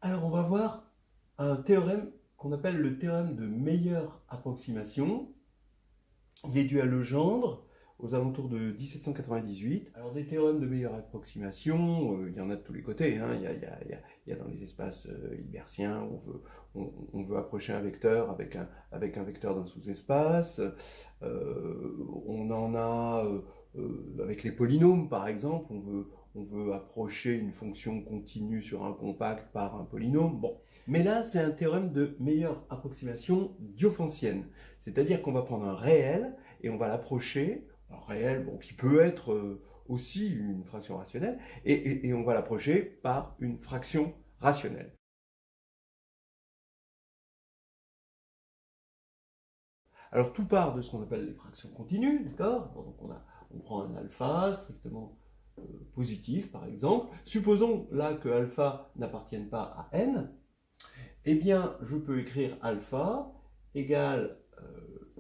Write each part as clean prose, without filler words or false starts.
Alors, on va voir un théorème qu'on appelle le théorème de meilleure approximation. Il est dû à Legendre, aux alentours de 1798. Alors, des théorèmes de meilleure approximation, il y en a de tous les côtés. Hein. Il y a dans les espaces hilbertiens, on veut approcher un vecteur avec un vecteur d'un sous-espace. On en a avec les polynômes, par exemple. On veut approcher une fonction continue sur un compact par un polynôme. Bon. Mais là, c'est un théorème de meilleure approximation diophantienne. C'est-à-dire qu'on va prendre un réel et on va l'approcher, un réel qui peut être aussi une fraction rationnelle, et on va l'approcher par une fraction rationnelle. Alors tout part de ce qu'on appelle les fractions continues, d'accord? Donc on prend un alpha strictement positif, par exemple. Supposons là que alpha n'appartienne pas à n. Eh bien, je peux écrire alpha égale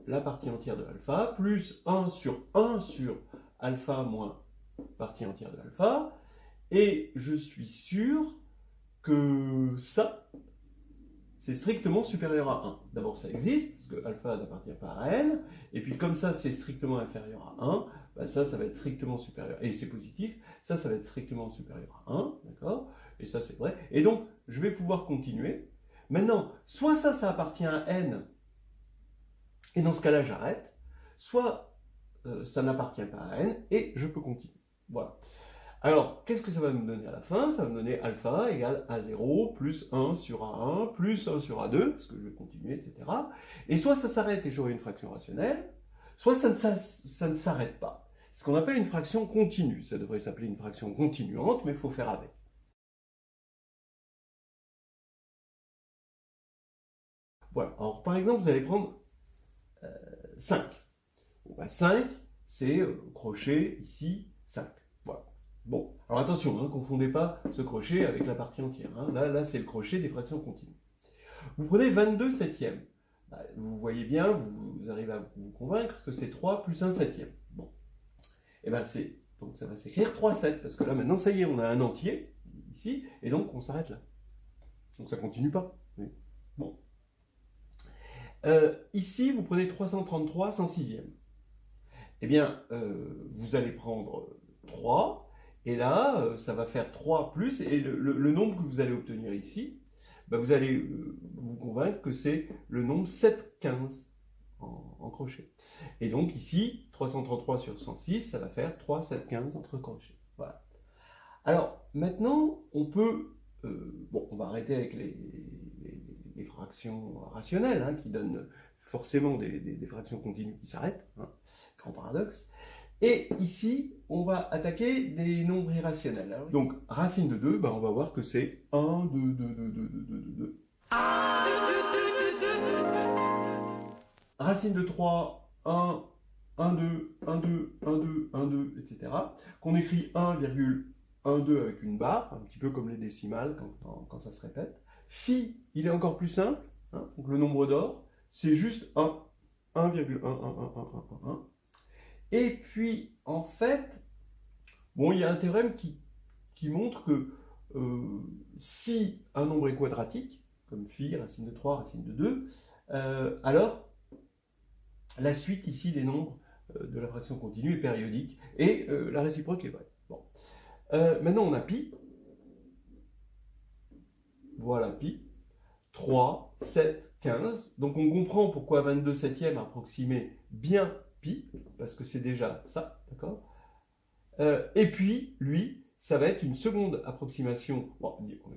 la partie entière de alpha plus 1 sur alpha moins partie entière de alpha. Et je suis sûr que ça, c'est strictement supérieur à 1. D'abord, ça existe, parce que alpha n'appartient pas à n. Et puis, comme ça, c'est strictement inférieur à 1, ben ça va être strictement supérieur. Et c'est positif, ça va être strictement supérieur à 1, d'accord? Et ça, c'est vrai. Et donc, je vais pouvoir continuer. Maintenant, soit ça appartient à n, et dans ce cas-là, j'arrête. Soit ça n'appartient pas à n, et je peux continuer. Voilà. Alors, qu'est-ce que ça va me donner à la fin? Ça va me donner alpha égale A0 plus 1 sur A1 plus 1 sur A2, parce que je vais continuer, etc. Et soit ça s'arrête et j'aurai une fraction rationnelle, soit ça ne s'arrête pas. C'est ce qu'on appelle une fraction continue. Ça devrait s'appeler une fraction continuante, mais il faut faire avec. Voilà. Alors, par exemple, vous allez prendre 5. Bon, bah, 5, c'est crochet ici, 5. Voilà. Bon, alors attention, ne confondez pas ce crochet avec la partie entière. Hein. Là c'est le crochet des fractions continues. Vous prenez 22 septièmes. Bah, vous voyez bien, vous arrivez à vous convaincre que c'est 3 plus 1 septième. Bon. Et bien donc ça va s'écrire 3 7, parce que là maintenant, ça y est, on a un entier, ici, et donc on s'arrête là. Donc ça continue pas. Oui. Bon. Ici, vous prenez 333 106e. Eh bien, vous allez prendre 3, et là, ça va faire 3 plus, et le nombre que vous allez obtenir ici, ben vous allez vous convaincre que c'est le nombre 715 en crochet. Et donc ici, 333 sur 106, ça va faire 3, 7, 15 entre crochets. Voilà. Alors, maintenant, on peut... on va arrêter avec les fractions rationnelles, hein, qui donnent forcément des fractions continues qui s'arrêtent, hein, grand paradoxe. Et ici, on va attaquer des nombres irrationnels. Alors, donc, racine de 2, ben, on va voir que c'est 1, 2, 2, 2, 2, 2, 2, 2. Racine de 3, 1, 1, 2, 1, 2, 1, 2, 1, 2, etc. Qu'on écrit 1,12 avec une barre, un petit peu comme les décimales quand ça se répète. Phi, il est encore plus simple, hein, donc le nombre d'or, c'est juste 1, 1,11111. Et puis, en fait, il y a un théorème qui montre que si un nombre est quadratique, comme phi, racine de 3, racine de 2, alors la suite ici des nombres de la fraction continue est périodique, et la réciproque est vraie. Bon. Maintenant, on a pi. Voilà pi. 3, 7, 15. Donc on comprend pourquoi 22 septièmes approximait bien pi, parce que c'est déjà ça, d'accord? Et puis, lui, ça va être une seconde approximation,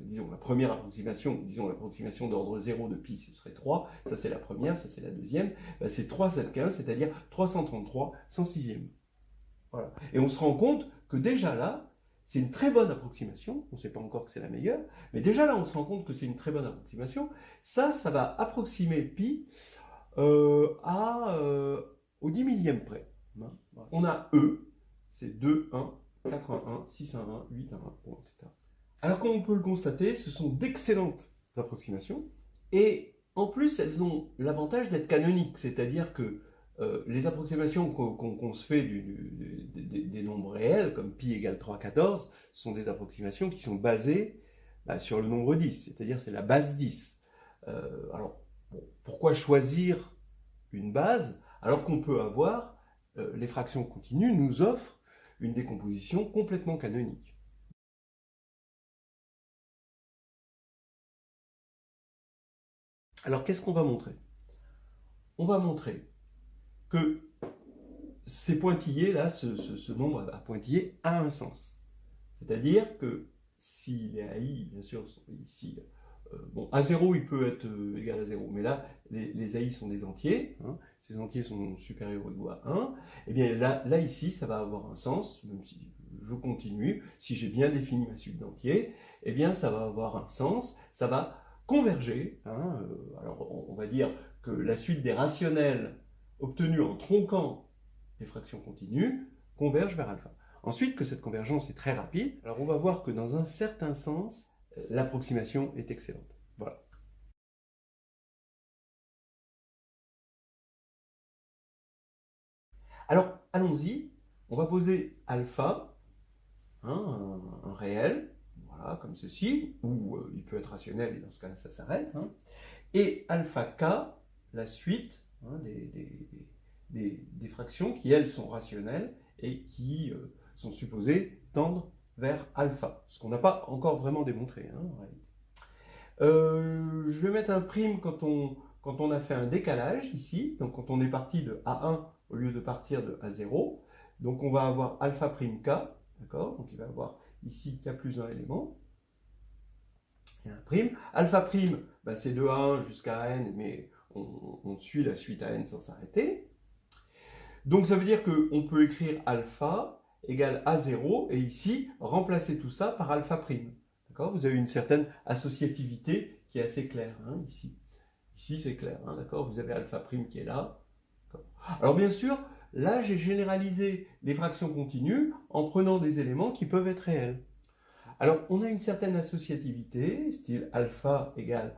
disons la première approximation, disons l'approximation d'ordre 0 de pi, ce serait 3, ça c'est la première, ça c'est la deuxième, c'est 3, 7, 15, c'est-à-dire 333 106e. Voilà. Et on se rend compte que déjà là, c'est une très bonne approximation, on ne sait pas encore que c'est la meilleure, mais déjà là on se rend compte que c'est une très bonne approximation. Ça va approximer pi au 10 millième près. On a E, c'est 2, 1, 4, 1, 1, 6, 1, 1, 8, 1, 1, etc. Alors comme on peut le constater, ce sont d'excellentes approximations, et en plus elles ont l'avantage d'être canoniques, c'est-à-dire que les approximations qu'on se fait des nombres réels, comme pi égale 3,14, sont des approximations qui sont basées sur le nombre 10, c'est-à-dire c'est la base 10. Alors, bon, pourquoi choisir une base alors qu'on peut avoir, les fractions continues nous offrent une décomposition complètement canonique. Alors, qu'est-ce qu'on va montrer? On va montrer que ces pointillés, là, ce nombre à pointillés a un sens. C'est-à-dire que si les AI, bien sûr, sont ici, bon, A0, il peut être égal à 0, mais là, les AI sont des entiers, hein, ces entiers sont supérieurs ou égaux à 1, et bien là, ici, ça va avoir un sens, même si je continue, si j'ai bien défini ma suite d'entiers, eh bien, ça va avoir un sens, ça va converger, hein, alors on va dire que la suite des rationnels obtenus en tronquant les fractions continues converge vers alpha. Ensuite, que cette convergence est très rapide, alors on va voir que dans un certain sens, l'approximation est excellente. Voilà. Alors, allons-y. On va poser alpha, hein, un réel, voilà, comme ceci, ou il peut être rationnel, et dans ce cas-là, ça s'arrête. Hein, et alpha k, la suite, hein, des fractions qui, elles, sont rationnelles et qui sont supposées tendre vers alpha, ce qu'on n'a pas encore vraiment démontré, hein, en réalité. Je vais mettre un prime quand on a fait un décalage ici, donc quand on est parti de A1 au lieu de partir de A0. Donc on va avoir alpha prime K, d'accord? Donc il va y avoir ici K plus un élément, et un prime. Alpha prime, c'est de A1 jusqu'à N, mais on suit la suite à N sans s'arrêter. Donc ça veut dire qu'on peut écrire alpha égale A0, et ici, remplacer tout ça par alpha prime. Vous avez une certaine associativité qui est assez claire, hein, ici. Ici, c'est clair, hein, d'accord? Vous avez alpha prime qui est là. Alors bien sûr, là, j'ai généralisé les fractions continues en prenant des éléments qui peuvent être réels. Alors, on a une certaine associativité, style alpha égale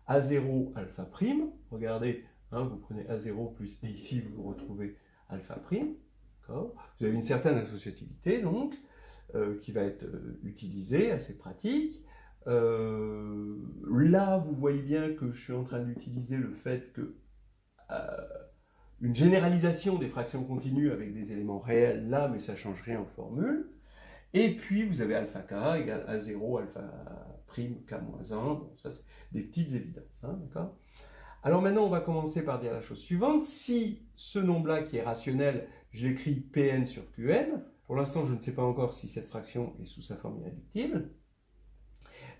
A0 alpha prime. Regardez, hein, vous prenez A0 plus, et ici, vous retrouvez alpha prime. Vous avez une certaine associativité, donc, qui va être utilisée, assez pratique. Là, vous voyez bien que je suis en train d'utiliser le fait que une généralisation des fractions continues avec des éléments réels là, mais ça ne change rien en formule. Et puis, vous avez alpha k égale A0 alpha prime k moins 1. Bon, ça, c'est des petites évidences, hein, d'accord? Alors maintenant, on va commencer par dire la chose suivante. Si ce nombre-là, qui est rationnel, je l'écris Pn sur Qn, pour l'instant, je ne sais pas encore si cette fraction est sous sa forme irréductible.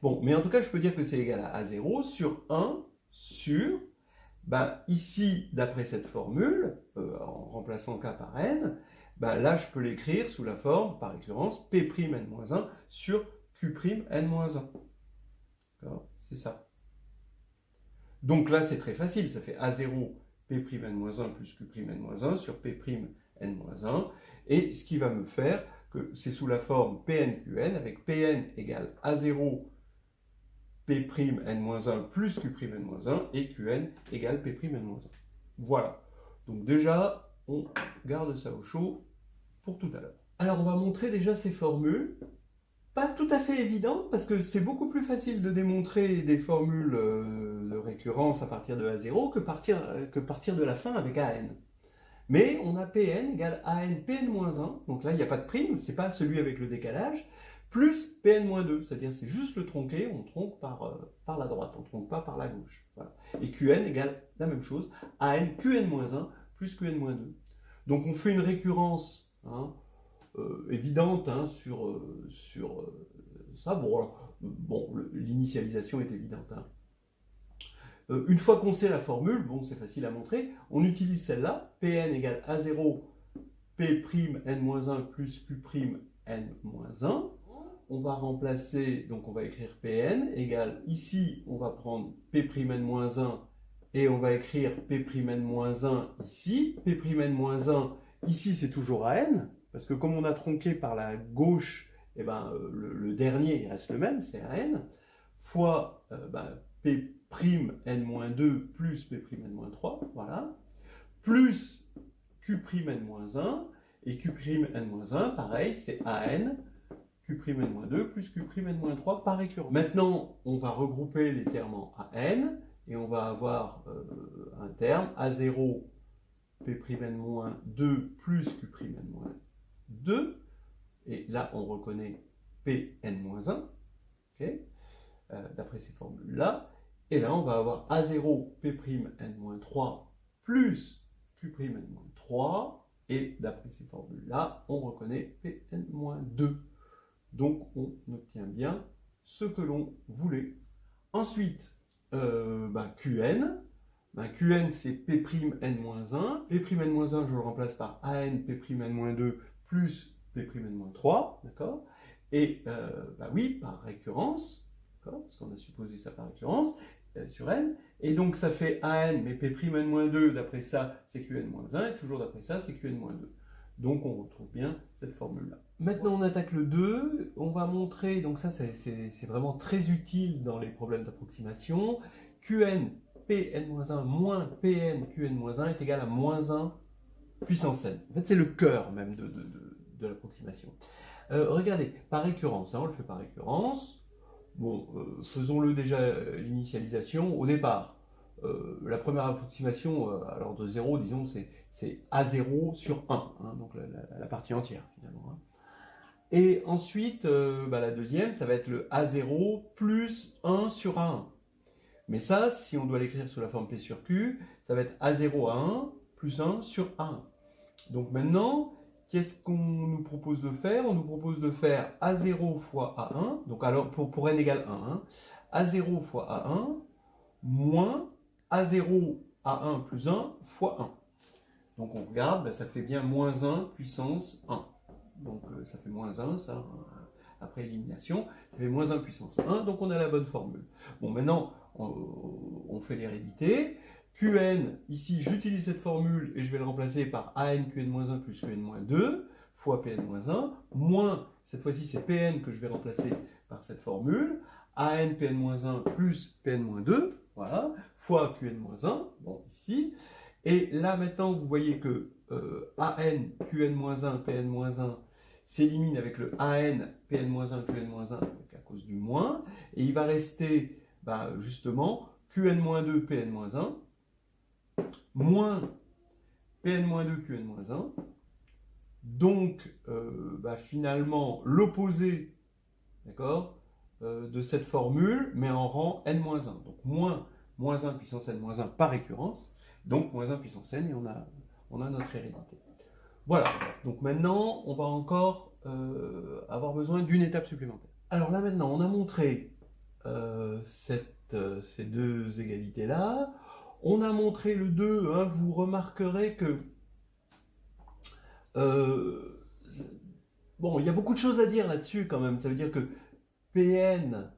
Bon, mais en tout cas, je peux dire que c'est égal à A0 sur 1 sur, ici, d'après cette formule, en remplaçant K par N, là, je peux l'écrire sous la forme, par récurrence, P'N-1 sur Q'N-1. C'est ça. Donc là, c'est très facile, ça fait A0 P'N-1 plus Q'N-1 sur P'N-1, et ce qui va me faire que c'est sous la forme PnQn, avec Pn égale A0 P'N-1 plus Q'N-1, et Qn égale P'N-1. Voilà. Donc déjà, on garde ça au chaud pour tout à l'heure. Alors, on va montrer déjà ces formules. Pas tout à fait évident, parce que c'est beaucoup plus facile de démontrer des formules de récurrence à partir de A0 que partir de la fin avec AN. Mais on a Pn égale AN Pn-1, donc là il n'y a pas de prime, c'est pas celui avec le décalage, plus Pn-2, c'est-à-dire c'est juste le tronqué, on tronque par la droite, on ne tronque pas par la gauche. Voilà. Et Qn égale la même chose, AN Qn-1 plus Qn-2. Donc on fait une récurrence, hein, évidente, hein, sur ça. Bon, l'initialisation est évidente. Hein. Une fois qu'on sait la formule, bon, c'est facile à montrer, on utilise celle-là, Pn égale A0 P'N-1 plus Q'N-1. On va remplacer, donc on va écrire Pn égale, ici, on va prendre P'N-1 et on va écrire P'N-1 ici. P'N-1, ici, c'est toujours AN, parce que comme on a tronqué par la gauche, le dernier il reste le même, c'est AN, fois P'N-2 plus P'N-3, voilà, plus Q'N-1, et Q'N-1, pareil, c'est AN Q'N-2 plus Q'N-3 par récurrence. Maintenant, on va regrouper les termes en AN et on va avoir un terme A0 P'N-2 plus Q'N-2. Et là, on reconnaît Pn-1, okay, d'après ces formules-là. Et là, on va avoir A0 P'N-3 plus Q'N-3. Et d'après ces formules-là, on reconnaît Pn-2. Donc, on obtient bien ce que l'on voulait. Ensuite, Qn. Qn, c'est P'N-1. P'N-1, je le remplace par AN P'N-2 plus P'N-3. D'accord? Et oui, par récurrence, parce qu'on a supposé ça par récurrence, sur n. Et donc, ça fait AN, mais P'N-2, d'après ça, c'est Qn-1. Et toujours d'après ça, c'est Qn-2. Donc, on retrouve bien cette formule-là. Maintenant, on attaque le 2. On va montrer, donc ça, c'est vraiment très utile dans les problèmes d'approximation. Qn Pn-1 moins Pn Qn-1 est égal à moins 1 puissance n. En fait, c'est le cœur même de l'approximation. Regardez, par récurrence, hein, on le fait par récurrence. Bon, faisons-le déjà l'initialisation. Au départ, la première approximation à l'ordre de 0, disons, c'est A0 sur 1, hein, donc la partie entière finalement. Hein. Et ensuite, la deuxième, ça va être le A0 plus 1 sur A1. Mais ça, si on doit l'écrire sous la forme P sur Q, ça va être A0 à 1 plus 1 sur A1. Donc maintenant, qu'est-ce qu'on nous propose de faire? On nous propose de faire A0 fois A1, donc alors pour n égale 1, hein, A0 fois A1 moins A0 A1 plus 1 fois 1. Donc on regarde, ça fait bien moins 1 puissance 1. Donc ça fait moins 1, ça, après élimination, ça fait moins 1 puissance 1, donc on a la bonne formule. Bon, maintenant, on fait l'hérédité. Qn, ici, j'utilise cette formule et je vais le remplacer par AN Qn-1 plus Qn-2 fois Pn-1, moins, cette fois-ci, c'est Pn que je vais remplacer par cette formule, AN Pn-1 plus Pn-2, voilà, fois Qn-1, bon, ici. Et là, maintenant, vous voyez que AN Qn-1, Pn-1 s'élimine avec le AN Pn-1, Qn-1 à cause du moins, et il va rester justement Qn-2, Pn-1, moins Pn-2, Qn-1, donc finalement l'opposé, d'accord, de cette formule, mais en rang n-1, donc moins 1 puissance n-1 par récurrence, donc moins 1 puissance n, et on a notre hérédité. Voilà, donc maintenant, on va encore avoir besoin d'une étape supplémentaire. Alors là, maintenant, on a montré ces deux égalités-là. On a montré le 2, hein, vous remarquerez que... bon, il y a beaucoup de choses à dire là-dessus quand même. Ça veut dire que Pn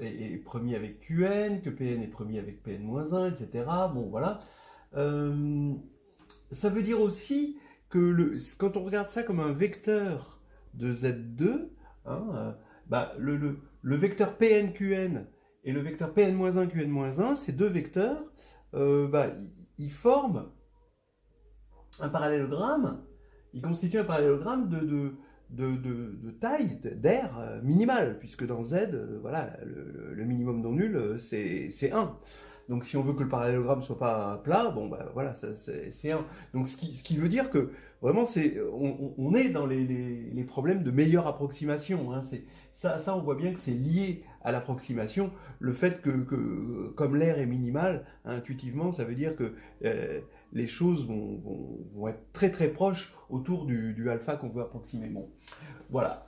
est premier avec Qn, que Pn est premier avec Pn-1, etc. Bon, voilà. Ça veut dire aussi que quand on regarde ça comme un vecteur de Z2, hein, le vecteur PNQN et le vecteur Pn-1 Qn-1, ces deux vecteurs, ils forment un parallélogramme, ils constituent un parallélogramme de taille, d'air minimale, puisque dans Z, voilà, le minimum non nul, c'est 1. Donc si on veut que le parallélogramme soit pas plat, bon voilà, c'est 1. Donc ce qui veut dire que vraiment on est dans les problèmes de meilleure approximation. Hein. Ça on voit bien que c'est lié à l'approximation. Le fait que comme l'air est minimal, hein, intuitivement, ça veut dire que les choses vont être très très proches autour du alpha qu'on veut approximer. Bon, voilà.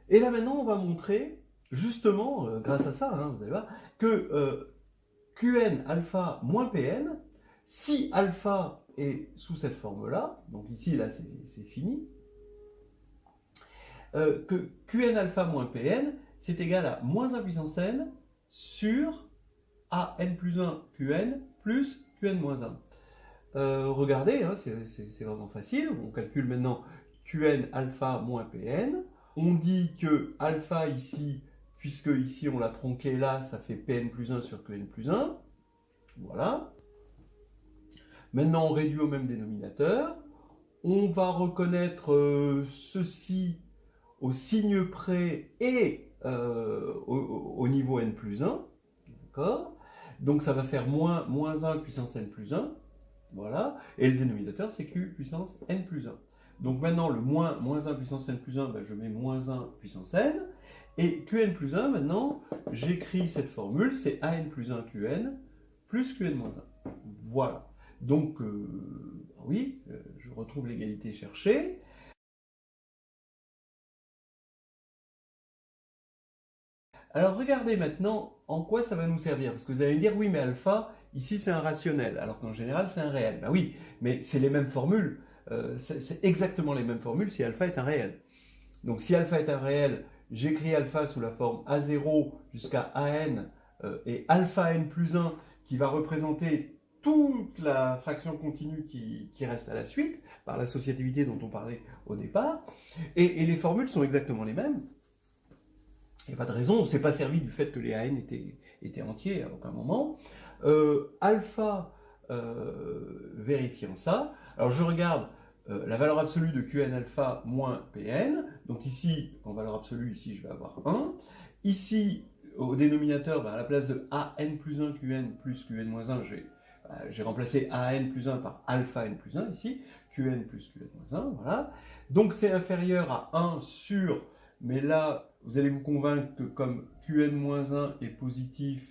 Et là maintenant on va montrer justement, grâce à ça, hein, vous allez voir, que Qn alpha moins Pn, si alpha est sous cette forme-là, donc ici, là, c'est fini, que Qn alpha moins Pn, c'est égal à moins 1 puissance n sur An plus 1 Qn plus Qn moins 1. Regardez, hein, c'est vraiment facile, on calcule maintenant Qn alpha moins Pn, on dit que alpha ici, puisque ici on l'a tronqué là, ça fait Pn plus 1 sur Qn plus 1. Voilà. Maintenant, on réduit au même dénominateur. On va reconnaître ceci au signe près et au niveau n plus 1, d'accord? Donc ça va faire moins 1 puissance n plus 1, voilà, et le dénominateur c'est q puissance n plus 1. Donc maintenant le moins 1 puissance n plus 1, ben, je mets moins 1 puissance n, et qn plus 1, maintenant, j'écris cette formule, c'est an plus 1 qn plus qn moins 1. Voilà. Donc, oui, je retrouve l'égalité cherchée. Alors, regardez maintenant en quoi ça va nous servir. Parce que vous allez me dire, oui, mais alpha, ici, c'est un rationnel, alors qu'en général, c'est un réel. Ben oui, mais c'est les mêmes formules. C'est exactement les mêmes formules si alpha est un réel. Donc, si alpha est un réel, j'écris alpha sous la forme A0 jusqu'à AN et alpha n plus 1 qui va représenter toute la fraction continue qui reste à la suite, par l'associativité dont on parlait au départ. Et les formules sont exactement les mêmes. Il n'y a pas de raison, on ne s'est pas servi du fait que les AN étaient entiers à aucun moment. Alpha, vérifiant ça, alors je regarde la valeur absolue de Qn alpha moins Pn. Donc ici, en valeur absolue, ici je vais avoir 1. Ici, au dénominateur, à la place de An plus 1 Qn plus Qn moins 1, j'ai remplacé An plus 1 par alpha n plus 1 ici, Qn plus Qn moins 1, voilà. Donc c'est inférieur à 1 sur, mais là, vous allez vous convaincre que comme Qn moins 1 est positif,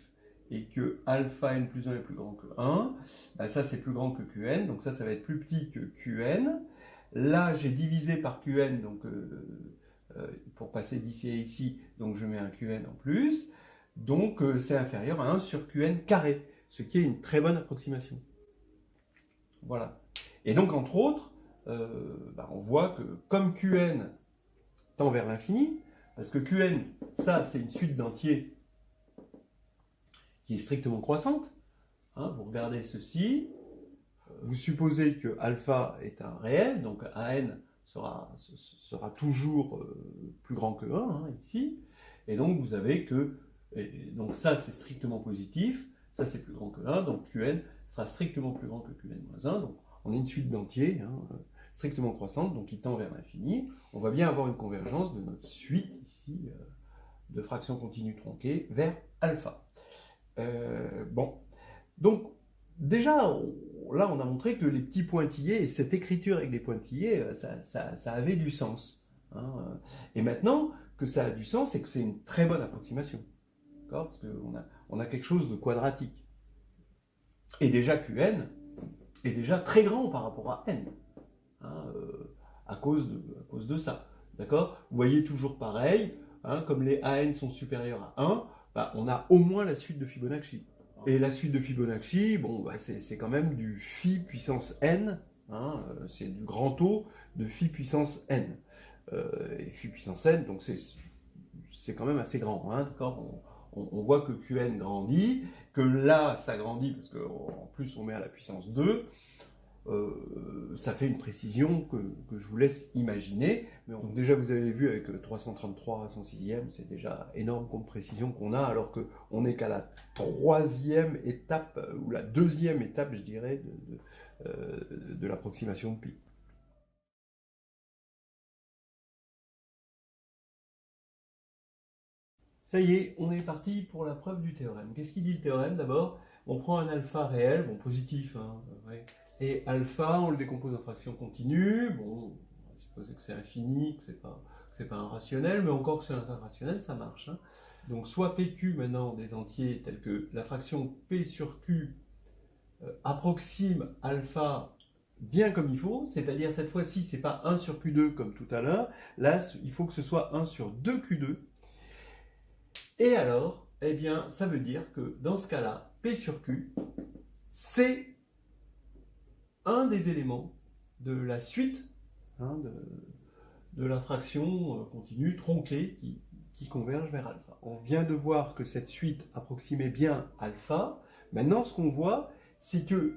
et que alpha n plus 1 est plus grand que 1, ben ça c'est plus grand que Qn, donc ça va être plus petit que Qn. Là j'ai divisé par Qn, donc pour passer d'ici à ici, donc je mets un Qn en plus, donc c'est inférieur à 1 sur Qn carré, ce qui est une très bonne approximation. Voilà. Et donc entre autres, on voit que comme Qn tend vers l'infini, parce que Qn, ça c'est une suite d'entiers qui est strictement croissante. Hein, vous regardez ceci, vous supposez que alpha est un réel, donc An sera toujours plus grand que 1, hein, ici, et donc vous avez que, donc ça c'est strictement positif, ça c'est plus grand que 1, donc Qn sera strictement plus grand que Qn-1, donc on a une suite d'entiers, hein, strictement croissante, donc qui tend vers l'infini. On va bien avoir une convergence de notre suite ici, de fractions continues tronquées vers alpha. Bon, donc déjà, là on a montré que les petits pointillés, et cette écriture avec des pointillés, ça avait du sens. Hein. Et maintenant que ça a du sens, c'est que c'est une très bonne approximation. D'accord ? Parce qu'on a quelque chose de quadratique. Et déjà Qn est déjà très grand par rapport à n, hein, à cause de ça. D'accord ? Vous voyez toujours pareil, hein, comme les AN sont supérieurs à 1, on a au moins la suite de Fibonacci. Et la suite de Fibonacci, bon, c'est quand même du phi puissance n, hein, c'est du grand taux de phi puissance n. Et phi puissance n, donc c'est quand même assez grand, hein, d'accord ? On voit que Qn grandit, que là ça grandit parce qu'en plus on met à la puissance 2. Ça fait une précision que je vous laisse imaginer. Mais donc déjà, vous avez vu avec 333 à 106e, c'est déjà énorme comme précision qu'on a, alors qu'on n'est qu'à la troisième étape, ou la deuxième étape, je dirais, de l'approximation de pi. Ça y est, on est parti pour la preuve du théorème. Qu'est-ce qu'il dit le théorème? D'abord, on prend un alpha réel, bon positif, hein, ouais. Et alpha, on le décompose en fractions continues. Bon, on va supposer que c'est infini, que c'est pas un rationnel, mais encore que c'est un rationnel, ça marche. Hein. Donc soit PQ maintenant des entiers tels que la fraction P sur Q approxime alpha bien comme il faut, c'est-à-dire cette fois-ci, c'est pas 1 sur Q2 comme tout à l'heure. Là, il faut que ce soit 1 sur 2Q2. Et alors, eh bien, ça veut dire que dans ce cas-là, P sur Q, c'est un des éléments de la suite, hein, de la fraction continue tronquée qui converge vers alpha. On vient de voir que cette suite approximait bien alpha. Maintenant, ce qu'on voit, c'est que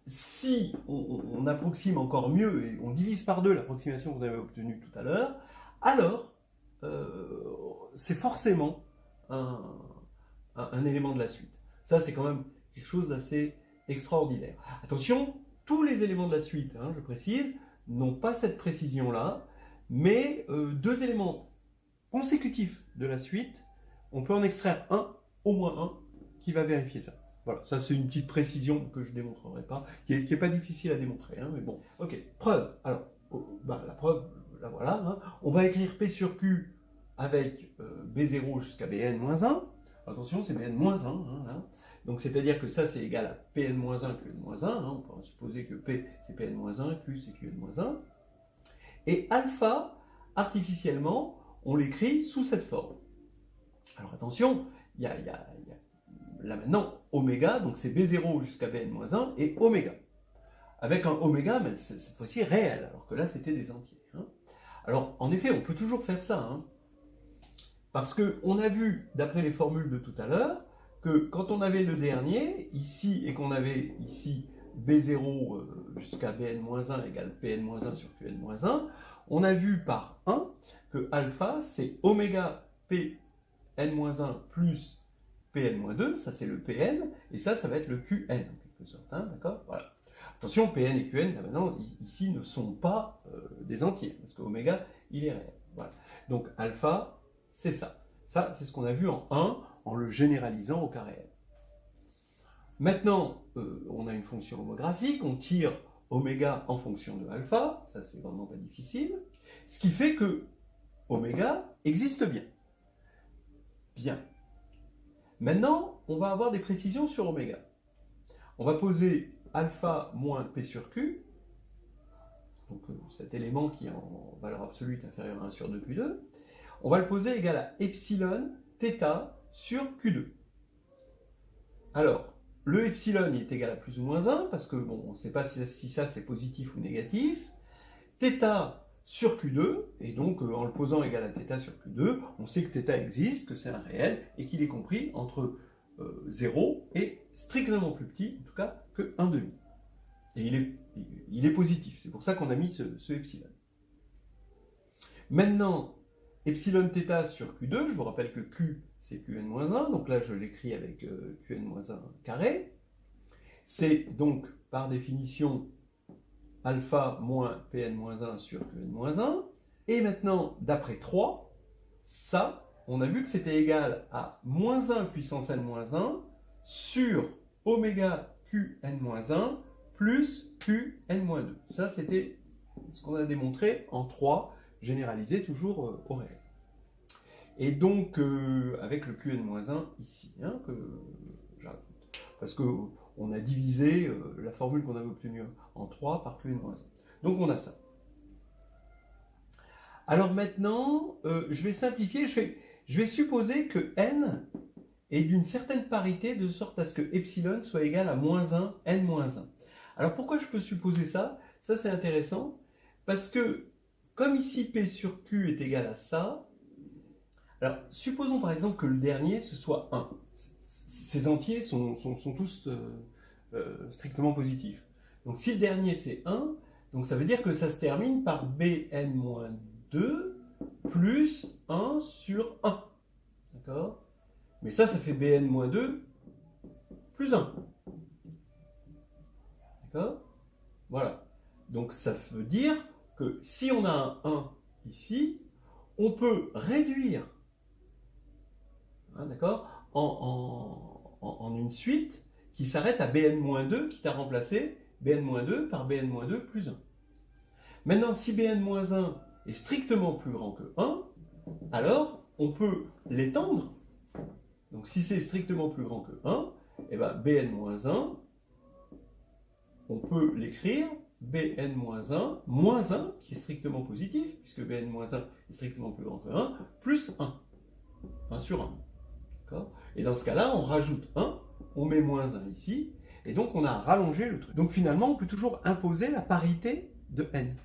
si on approxime encore mieux et on divise par 2 l'approximation qu'on avait obtenue tout à l'heure, alors c'est forcément un élément de la suite. Ça, c'est quand même quelque chose d'assez extraordinaire. Attention, tous les éléments de la suite, hein, je précise, n'ont pas cette précision-là, mais deux éléments consécutifs de la suite, on peut en extraire un, au moins un, qui va vérifier ça. Voilà, ça c'est une petite précision que je ne démontrerai pas, qui est pas difficile à démontrer, hein, mais bon. Ok, preuve. Alors, la preuve, la voilà. Hein. On va écrire P sur Q avec B0 jusqu'à Bn-1. Attention, c'est Bn-1. Hein, là. Donc c'est-à-dire que ça c'est égal à Pn-1, Qn-1. Hein. On peut supposer que P c'est Pn-1, Q c'est Qn-1. Et alpha, artificiellement, on l'écrit sous cette forme. Alors attention, il y a là maintenant oméga, donc c'est B0 jusqu'à Bn-1 et oméga. Avec un oméga, mais cette fois-ci réel, alors que là c'était des entiers. Hein. Alors en effet, on peut toujours faire ça, hein, parce qu'on a vu, d'après les formules de tout à l'heure, que quand on avait le dernier, ici, et qu'on avait ici B0 jusqu'à Bn-1 égale Pn-1 sur Qn-1, on a vu par 1 que alpha c'est oméga Pn-1 plus Pn-2, ça c'est le Pn, et ça va être le Qn en quelque sorte, hein, d'accord. Voilà. Attention, Pn et Qn, là maintenant, ici ne sont pas des entiers, parce que oméga, il est réel. Voilà. Donc alpha, c'est ça. Ça, c'est ce qu'on a vu en 1, en le généralisant au cas réel. Maintenant, on a une fonction homographique, on tire oméga en fonction de alpha, ça c'est vraiment pas difficile, ce qui fait que oméga existe bien. Bien. Maintenant, on va avoir des précisions sur oméga. On va poser alpha moins P sur Q, donc cet élément qui est en valeur absolue est inférieur à 1 sur 2Q2, on va le poser égal à epsilon θ sur Q2. Alors, le epsilon est égal à plus ou moins 1, parce que bon, on ne sait pas si ça c'est positif ou négatif. θ sur Q2, et donc en le posant égal à θ sur Q2, on sait que θ existe, que c'est un réel, et qu'il est compris entre 0 et strictement plus petit, en tout cas, que 1,5. Et il est positif, c'est pour ça qu'on a mis ce epsilon. Maintenant, epsilon θ sur Q2, je vous rappelle que Q c'est Qn-1, donc là je l'écris avec Qn-1 carré. C'est donc par définition alpha moins Pn-1 sur Qn-1. Et maintenant, d'après 3, ça, on a vu que c'était égal à moins 1 puissance n-1 sur oméga Qn-1 plus Qn-2. Ça, c'était ce qu'on a démontré en 3, généralisé toujours au réel. Et donc, avec le Qn-1 ici, hein, que j'ajoute. Parce qu'on a divisé la formule qu'on avait obtenue en 3 par Qn-1. Donc, on a ça. Alors maintenant, je vais simplifier. Je vais supposer que n est d'une certaine parité, de sorte à ce que epsilon soit égal à moins 1, n-1. Alors, pourquoi je peux supposer ça? Ça, c'est intéressant. Parce que, comme ici, P sur Q est égal à ça, alors, supposons par exemple que le dernier, ce soit 1. Ces entiers sont tous strictement positifs. Donc, si le dernier, c'est 1, donc ça veut dire que ça se termine par Bn-2 plus 1 sur 1. D'accord? Mais ça fait Bn-2 plus 1. D'accord? Voilà. Donc, ça veut dire que si on a un 1 ici, on peut réduire, hein, d'accord, en une suite qui s'arrête à Bn-2, qui t'a remplacé Bn-2 par Bn-2 plus 1. Maintenant, si Bn-1 est strictement plus grand que 1, alors on peut l'étendre. Donc si c'est strictement plus grand que 1, et ben Bn-1, on peut l'écrire Bn-1 moins 1, qui est strictement positif, puisque Bn-1 est strictement plus grand que 1, plus 1. 1 sur 1. Et dans ce cas-là, on rajoute 1, on met moins 1 ici, et donc on a rallongé le truc. Donc finalement, on peut toujours imposer la parité de n,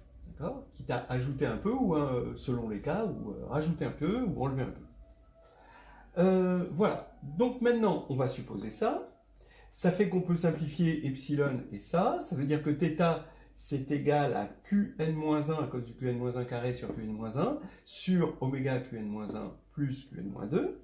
quitte à ajouter un peu, ou selon les cas, ou rajouter un peu, ou enlever un peu. Voilà, donc maintenant, on va supposer ça. Ça fait qu'on peut simplifier epsilon et ça veut dire que θ, c'est égal à Qn-1 à cause du Qn-1 carré sur Qn-1, sur oméga Qn-1 plus Qn-2.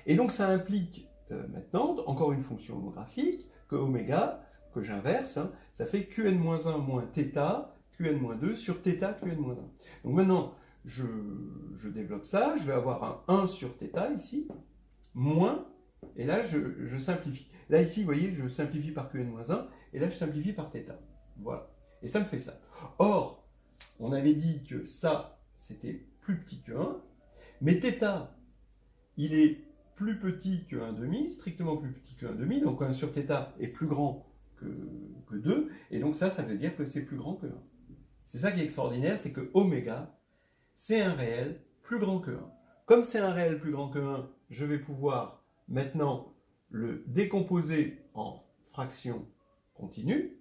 Et donc ça implique maintenant, encore une fonction homographique, que oméga, que j'inverse, hein, ça fait Qn-1 moins θ, Qn-2 sur θ Qn-1. Donc maintenant, je développe ça, je vais avoir un 1 sur θ ici, moins, et là je simplifie. Là ici, vous voyez, je simplifie par Qn-1, et là je simplifie par θ. Voilà. Et ça me fait ça. Or, on avait dit que ça, c'était plus petit que 1, mais θ, il est plus petit que 1,5, strictement plus petit que 1,5, donc 1 sur θ est plus grand que 2, et donc ça veut dire que c'est plus grand que 1. C'est ça qui est extraordinaire, c'est que oméga, c'est un réel plus grand que 1. Comme c'est un réel plus grand que 1, je vais pouvoir maintenant le décomposer en fractions continues,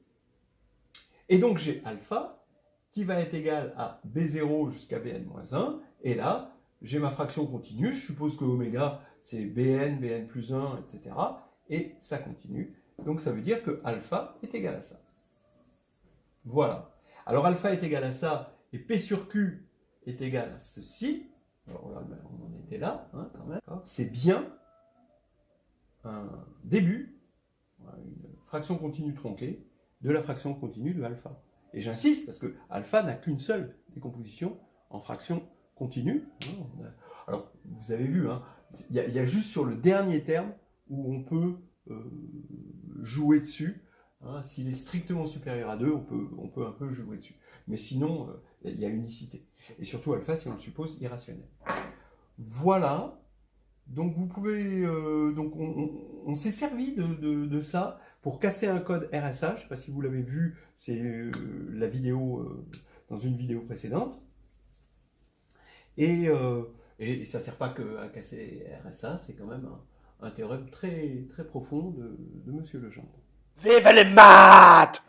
et donc j'ai alpha qui va être égal à B0 jusqu'à Bn-1, et là, j'ai ma fraction continue, je suppose que oméga, c'est Bn, Bn plus 1, etc., et ça continue. Donc ça veut dire que alpha est égal à ça. Voilà. Alors alpha est égal à ça, et P sur Q est égal à ceci. Alors là, on en était là, hein, quand même. C'est bien un début, une fraction continue tronquée, de la fraction continue de alpha. Et j'insiste, parce que alpha n'a qu'une seule décomposition en fraction continue. Alors, vous avez vu, hein, il y a juste sur le dernier terme où on peut jouer dessus. Hein, s'il est strictement supérieur à 2, on peut un peu jouer dessus. Mais sinon, il y a unicité. Et surtout alpha, si on le suppose, irrationnel. Voilà. Donc vous pouvez... donc on s'est servi de ça pour casser un code RSA. Je ne sais pas si vous l'avez vu, c'est la vidéo dans une vidéo précédente. Et ça ne sert pas qu'à casser RSA, c'est quand même un théorème très, très profond de M. Legendre. Vive les maths!